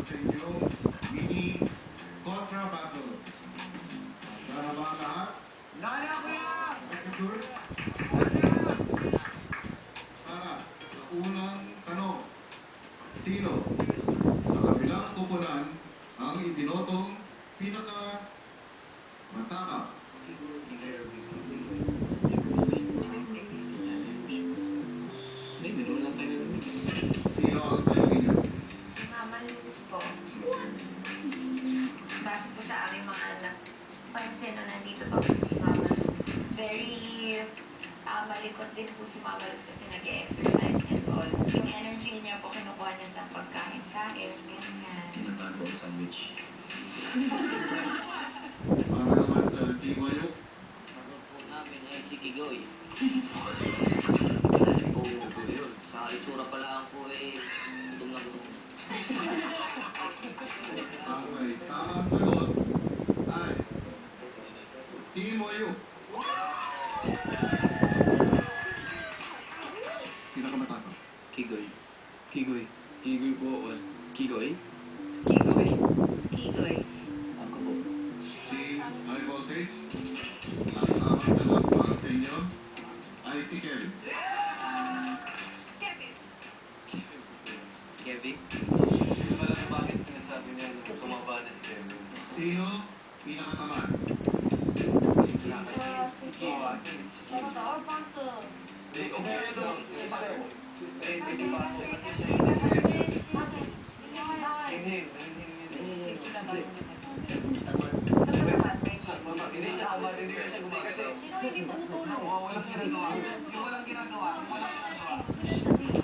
sa inyong mini contra battle. Handa na ba ang lahat? Nana, kuya! Sure? Para sa unang tanong, sino sa kabilang kupunan ang ibinotong pinaka mataka? Sino ang sa'yo niyo? Mama Luz po. Base po sa aming mga anak, pansin na nandito pa po si Mama Luz. Very malikot din po si Mama Luz kasi nag-exercise and all. Yung energy niya po kinukuha niya sa pagkain-kain, ganyan. Tinatago ko sandwich. Para naman sa Tiwayo, Sagot po namin ay si Kigoy. Oo po yun. Sa itsura pa lang po eh, gutom na gutom. ang may tamang sagot ay Tiwayo. Pinakamatapang. Kigoy. Kigoy. Kigoy po. Kigoy? Kigoy. Kigoy. Ako po. Si High Voltage. Ang tamang sagot para sa inyo ay si Kevin. Kevin. Hindi ba lang bakit sinasabi niya na tumaba na si Kevin? Sino pinakatamad?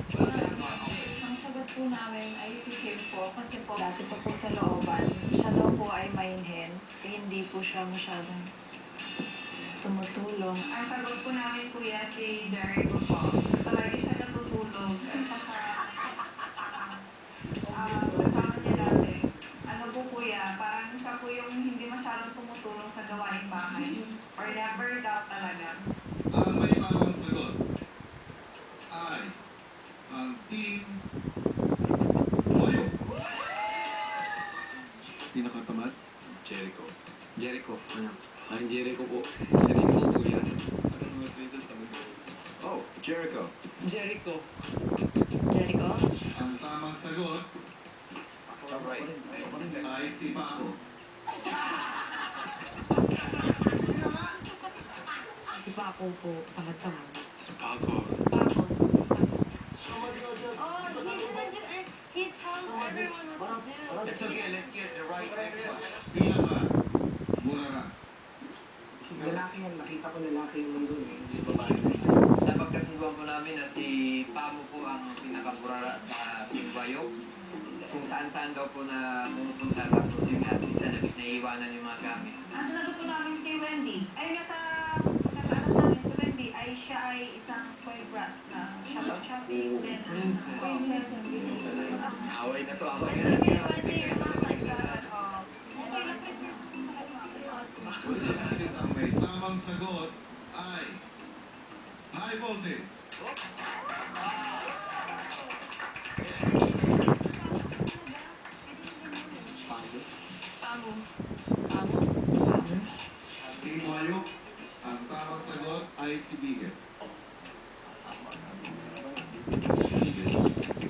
Ang sagot po namin ay si Kim po kasi po dati pa po sa looban. Siya daw po ay mainhin. Hindi po siya masyadong tumutulong. Ang sagot po namin kuya si Jericho po. Palagi siya natutulog. At saka kasama niya dati. Ano po kuya, parang siya po yung hindi masyadong tumutulong sa gawaing bahay. Or never doubt talaga. Ang may tamang sagot ay ang Team Moyo. Pinakatamad? Jericho. Jericho. Ano? Ang Jericho po. Jericho po yan. Oh, Jericho. Jericho. Jericho? Ang tamang sagot Alright. ay si Paco. Si Paco po, tamad-tamad. Sa Paco. Paco. He tells everyone what to do. It's okay, let's get the right answer. Pinaka Murara. Lalaki yan, nakita ko lalaki yung mundo eh. Hindi babae. Napagkasunduan po namin na si Pamo po ang pinakaburara sa Tiwayo. Kung saan-saan daw po na pumupunta tapos yung nga, minsan naiiwanan yung mga gamit. Ang sinagot po namin si Wendy. Ay, nasa nag-anak namin si Wendy ay siya ay isang toy brat na shopping, then princess and beauty. Away na to, away And na. si Wendy, you're not like that. Okay, na princess. Ang may tamang sagot ay High Voltage. Pago. Team Moyo. Ang tamang sagot ay si Bigel.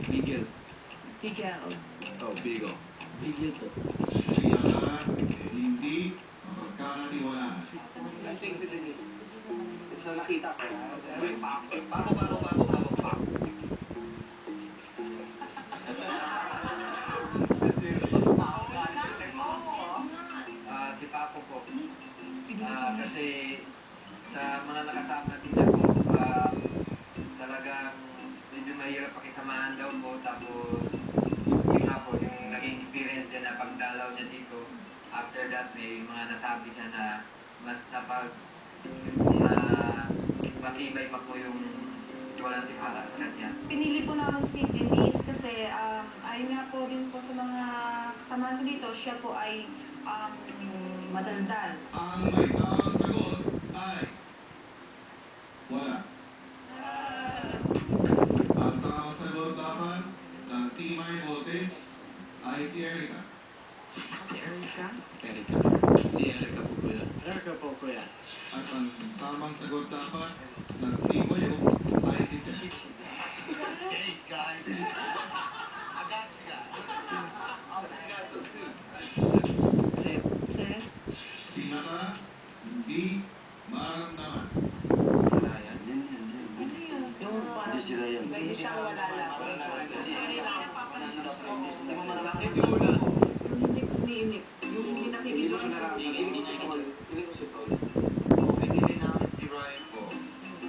Bigel. Miguel. Oh, Bigo. Bigil po. Pinaka hindi mapagkakatiwalaan. I think si Denise. Sa nakita ko, may Paco. Si Papo po. Kasi sa mga nakasama natin dyan po, talagang medyo mahirap pakisamahan daw po. Tapos, yun nga po, yung naging experience din na pagdalaw niya dito. After that, may mga nasabi siya na mas matibay pa po yung walang tiwala sa kanya. Pinili po namin si Denise kasi ayun nga po din po sa mga kasamahan ko dito, siya po ay madaldal. Ang may tamang sagot ay wala. Ang tamang sagot dapat ng Team High Voltage ay ay si Erica. Erica? Erica. Si Erica po kuya. Erica po, kuya. At ang tamang sagot dapat ng Team Wayo ay si Seth. Thanks, guys. I got you guys. Seth. Seth? Pinaka hindi maramdaman. Ryan. Ano yun? Yung parang Hindi si Ryan. pwede siyang wala lang. Hindi mo masakit yung ulan. Yung hindi umiinig. Yung hindi nakikinig. Hindi niya hindi ko si Paul. Kung pinili namin si Ryan po,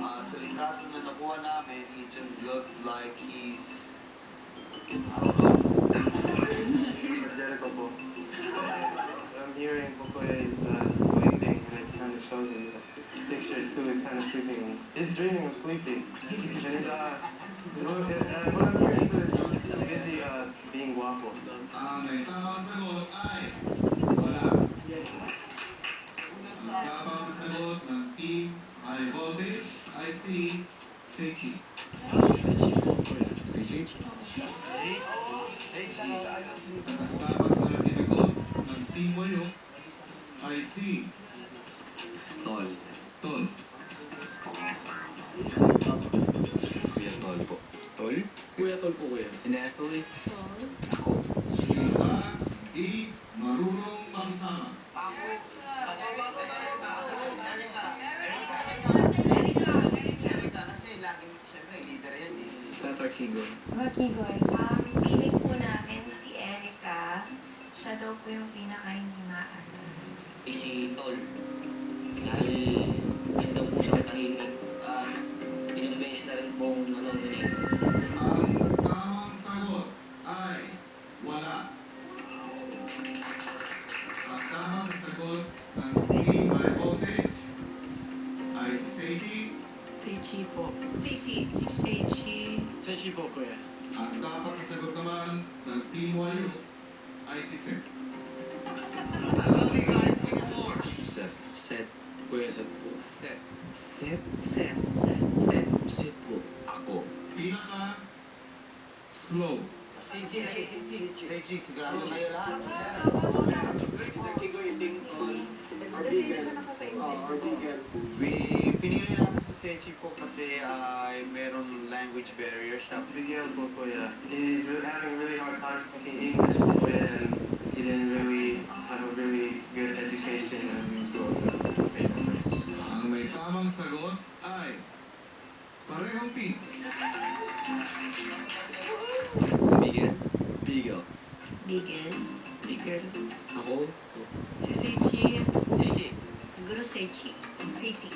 sa litrato na nakuha namin, he just looks like he's... Jericho po. What I'm hearing po kuya is sleeping, and it kind of shows in the picture too. He's kind of sleeping. He's dreaming of sleeping. And he's, what I'm hearing too is he's busy being guapo. Ang may tamang sagot ay wala. Ang tamang sagot ng Team High Voltage ay si Seichi. Seichi. At ang dapat na sinagot ng Team Wayo ay si Tol. Tol. Kuya Tol po. Tol? Kuya Tol po kuya. Inatoy? Ako. Sino ba di marunong magsama? Santa Kigo. Kigoy, piling po namin si Erica. Siya daw po yung pinaka hindi maaasahan. Si Tol. Dahil siya daw po siya tahimik. At in-invest na rin pong nominate. Ang tamang sagot ay wala. Ang tamang sagot ng Team High Voltage ay si Seichi. Seichi po. Seichi. Sechi po, kuya. Ang dapat na sagot naman ng Team Wayo ay si Seth. Seth. Seth. Kuya Seth po. Seth. Seth. Seth. Seth po. Ako. Pinaka slow. Sechi, sigurado kayo lahat. Pinili namin si Sechi po kasi meron language barrier siya. Bigyan po, kuya. He's having really hard time speaking English po, kuya, and he didn't really have a really good education and so Ang may tamang sagot ay parehong team. Si Miguel. Bigo. Bigel. Bigel. Ako. Si Seichi. Gigi. Siguro Seichi. Seichi.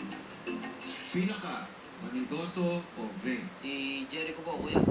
Pinaka manindoso o vain. Si Jericho po, kuya.